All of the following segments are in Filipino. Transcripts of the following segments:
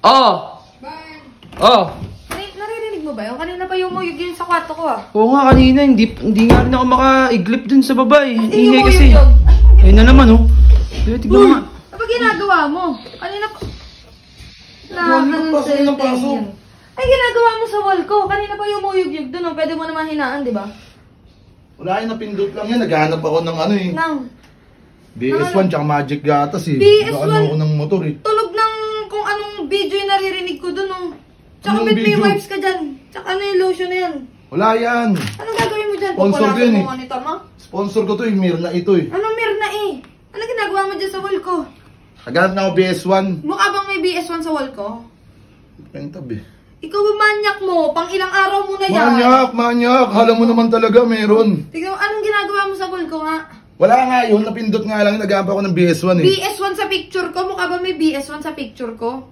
Oh! Bye. Oh! Naririnig mo ba yun? Kanina pa yumuyog yun sa kwarto ko ah. Oo nga, kanina. Hindi nga rin ako makaiglip dun sa baba eh. Hindi Ingay kasi. yumuyog. Ayun na naman oh. Tignan mo nga. Ano ginagawa mo? Kanina pa... Ay, ginagawa mo sa wall ko. Kanina pa yumuyog dun oh. Pwede mo naman hinaan, di ba? Wala yung napindot lang yan. Naghahanap ako ng ano eh. Nang... BS1 tsaka Magic Gatas eh. BS1? Ano ako ng motor eh. Tulog ng kung anong video yung naririnig ko dun oh. Tsaka Anong may video? wipes ka dyan. Tsaka ano yung lotion na yan. Wala yan. Anong gagawin mo dyan? Sponsor ko yun eh. Mo monitor mo? Sponsor ko to eh. Mirna ito eh. Anong Mirna eh? Ano ginagawa mo dyan sa wall ko? Naghanap na ako BS1. Mukha bang may BS1 sa wall ko? Pentab eh. Ikaw ba manyak mo? Pang ilang araw mo na yan. Manyak. Hala mo naman talaga meron. Tignan mo, anong ginagawa mo sa wall ko nga? Wala nga yun. Napindot nga lang. Naghanap ako ng BS1 eh. BS1 sa picture ko? Mukha ba may BS1 sa picture ko?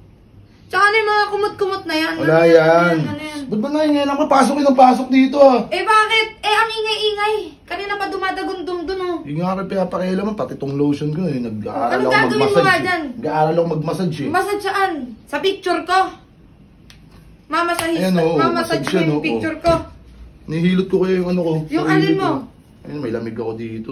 Tsaka ano yung mga kumot-kumot na yan? Wala ano yan. Ano yan? Ba't ba naingay lang? Pasok yun ang pasok dito ah. Eh bakit? Eh ang ingay-ingay. Kanina pa dumadagundong dun oh. Yung nga kayo pinapakialaman, pati tong lotion ko eh. Nag-aaral Anong ako gagawin mo mag-massage nga eh. dyan? Nag-aaral ako mag-massage eh. Massage saan? Sa picture ko? Ayan, oo, Mamasage massage mo yan, yung oo. picture ko. Nihilot ko kayo yung ano ko. Yung sarili alin ko. mo? Ayun, may lamig ako dito.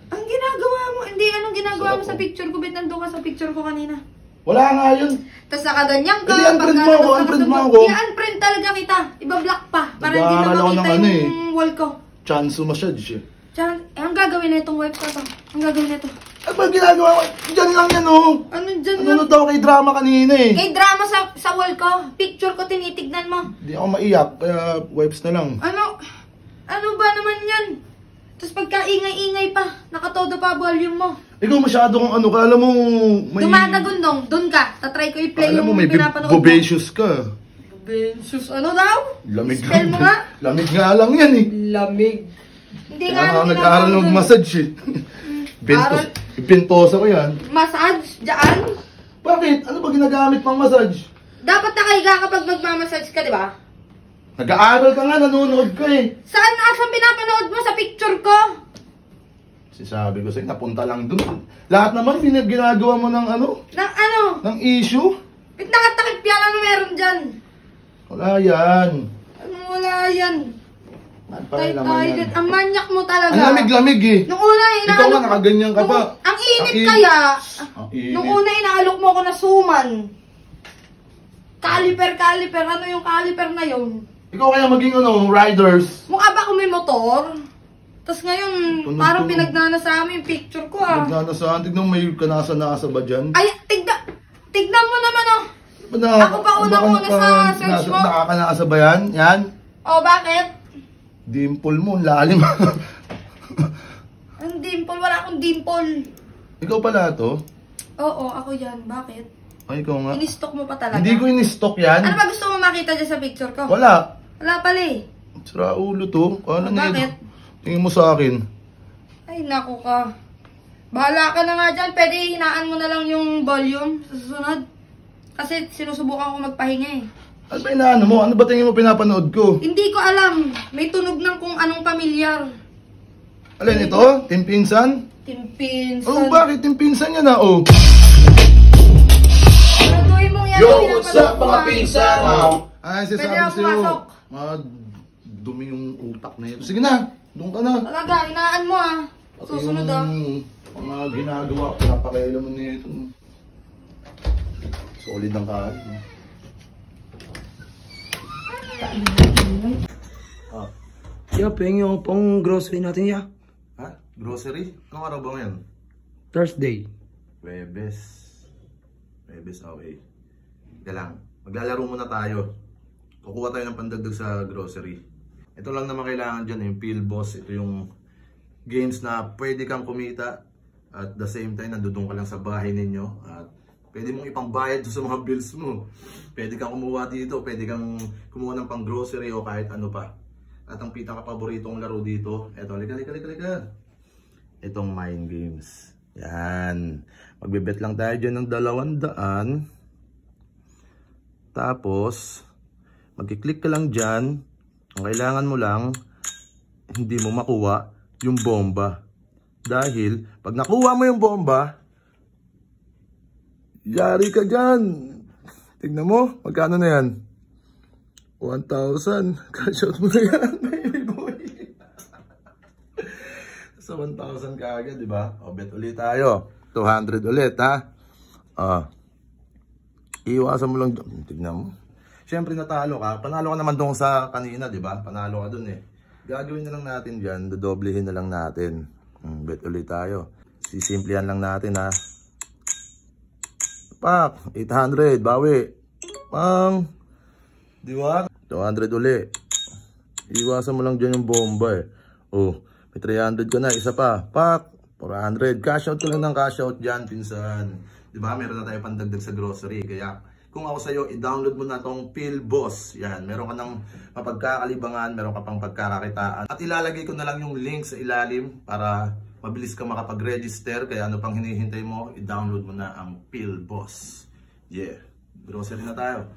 Ang ginagawa mo? Hindi, anong ginagawa mo Sarap, sa oh. picture ko? Ba't nandun ka sa picture ko kanina? Wala nga yun. Tapos nakaganyan ka. Hindi, unprint mo ako, unprint mo ako. I-unprint talaga kita. Iba-block pa. Para hindi na Nag-aaral ako makita ng ano yung wall ko. Chance massage eh. Tsaka, ang gagawin na itong wipe ko to. Ang gagawin na ito. Ano ba ginagawa ko? Diyan lang yan oh. Ano dyan Ano lang? na daw kay drama kanina eh. Kay drama sa wall ko. Picture ko tinitignan mo. Hindi ako maiyak, kaya wipes na lang. Ano ba naman yan? Tapos pagka ingay-ingay pa, nakatodo pa volume mo. Ikaw masyado kang ano, kala mo may... Dumadagundong, dun ka. Tatry ko i-play Kala yung mo may pinapanood mo. bobacious ka. Bobacious, ano daw? Lamig Spell mo nga. Lamig nga lang yan eh. Lamig. Hindi nga Kaya ano nga nag-aaral ng massage eh. Pintosa ko yan. Massage? Diyan? Bakit? Ano ba ginagamit pang massage? Dapat nakahiga kapag magmamassage ka, di ba? Nag-aaral ka nga, nanonood ka eh. Saan pinapanood mo? Sa picture ko? Sabi ko sa'yo, napunta lang dun. Lahat naman ginagawa mo ng ano? Ng ano? Ng issue? Ba't nakatakip yan? Ano meron dyan? Wala yan. Ano wala yan? Patay naman yan. Ang manyak mo talaga. Ang lamig-lamig eh. Nung una, Ikaw nga, nakaganyan ka pa. Ang init kaya. Ang init. Nung una, inaalok mo ako na suman. Caliper. Ano yung caliper na yun? Ikaw kaya maging ano, riders. Mukha ba ako may motor? Tapos ngayon, parang pinagnanasa yung picture ko ah. Nagnanasaan, tignan mo may kanasa-nasa ba dyan? Ay, tignan mo naman oh. Ako pa unang-una sa search mo. Nakakanasa ba yan? Yan? Oh, bakit? Dimple mo, lalim. Ang dimple, wala akong dimple. Ikaw pala to? Oo, ako yan. Bakit? Ay, ikaw nga. In-stock mo pa talaga? Hindi ko in-stock yan. Ano ba gusto mo makita dyan sa picture ko? Wala. Wala pala eh. Sira ulo to. Ano Bakit? Tingin mo sa akin. Ay, naku ka. Bahala ka na nga dyan. Pwede hinaan mo na lang yung volume sa susunod. Kasi sinusubukan ko magpahinga eh. Ano ba inaano mo? Ano ba tingin mo pinapanood ko? Hindi ko alam. May tunog ng kung anong pamilyar. Alin ito? Team Pinsan? Timpinsan. Oh, bakit Team Pinsan yan ah? Oh. Graduhin mong yan. Yo, what's up mga pinsan? Ay, Pwede sasabi ako sa'yo. pumasok. Dumi yung utak na ito. Sige na, doon ka na. Talaga, hinaan mo ah. Susunod ah. Ang mga ginagawa, pinapakaila mo na ito. Solid ang kaan. Ya, pengen yung pang grocery natin ya. Ha? Grocery? Anong araw ba ngayon? Thursday. Webes. Webes, okay. Ika lang. Maglalaro muna tayo. Kukuha tayo ng pandagdag sa grocery. Ito lang naman kailangan dyan, yung Peel Boss. Ito yung games na pwede kang kumita. At the same time, nandudong ka lang sa bahay ninyo. At pwede mong ipangbayad sa mga bills mo. Pwede kang kumuha dito. Pwede kang kumuha ng pang grocery o kahit ano pa. At ang pinaka-paboritong laro dito, eto, lika. Itong Mind Games. Yan. Magbebet lang tayo dyan ng 200. Tapos, magkiklik ka lang dyan. Ang kailangan mo lang, hindi mo makuha yung bomba. Dahil, pag nakuha mo yung bomba, yari ka dyan. Tignan mo, magkano na yan? 1,000. Cash out mo na yan, baby boy. Sa 1,000 ka agad, di ba? O, bet ulit tayo. 200 ulit, ha? Iwasan mo lang. Tignan mo. Siyempre natalo ka. Panalo ka naman doon sa kanina, di ba? Panalo ka doon eh. Gagawin na lang natin dyan. Dodoblehin na lang natin. Bet ulit tayo. Sisimplihan lang natin, ha? Pak! 800. Bawi. Pang! Di ba? 200 ulit. Iwasan mo lang dyan yung bomba eh. Oh, may 300 ka na. Isa pa. Pak! 400. Cash out ko lang ng cash out dyan, pinsan. Di ba? Meron na tayo pandagdag sa grocery. Kaya kung ako sa'yo, i-download mo na tong PhilBoss. Yan, meron ka ng mapagkakalibangan, meron ka pang pagkakakitaan. At ilalagay ko na lang yung link sa ilalim para mabilis ka makapag-register. Kaya ano pang hinihintay mo, i-download mo na ang PhilBoss. Yeah, grocery na tayo.